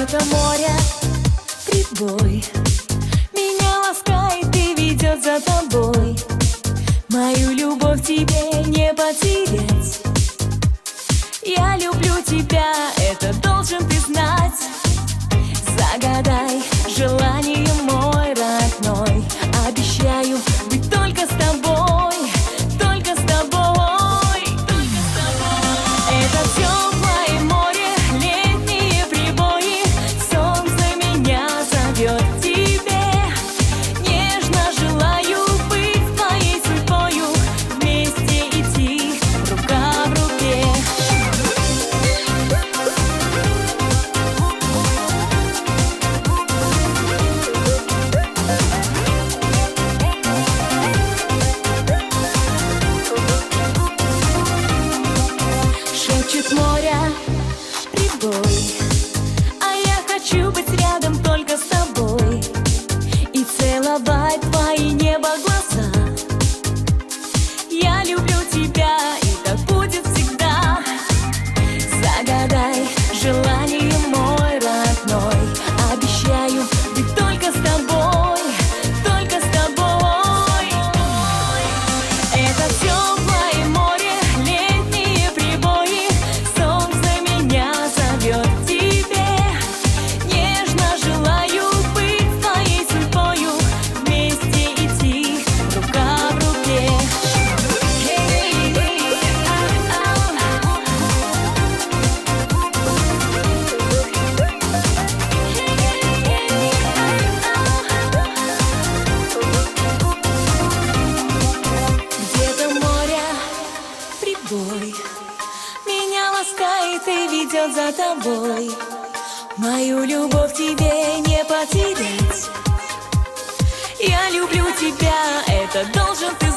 Где-то море, прибой меня ласкает и ведет за тобой. Мою любовь тебе не потерять. Я люблю тебя, это должен ты знать. Загадай желание, мой родной. Обещаю быть только с тобой, только с тобой, только с тобой. Это теплое море, летние прибои. Солнце меня зовет к тебе. Нежно желаю быть твоей судьбою. Вместе идти рука в руке. Шепчет море, прибой, а я хочу быть рядом только с тобой и целовать твои небо глаза. Я люблю тебя, и так будет всегда. Загадай желание, мой родной. Обещаю быть только с тобой, только с тобой. Это теплое море, летние прибои. Солнце меня зовет к тебе. Нежно желаю быть твоей судьбою. Вместе идти рука в руке. Где-то море, прибой меня ласкает и ведет за тобой. Мою любовь тебе не потерять. Я люблю тебя, это должен ты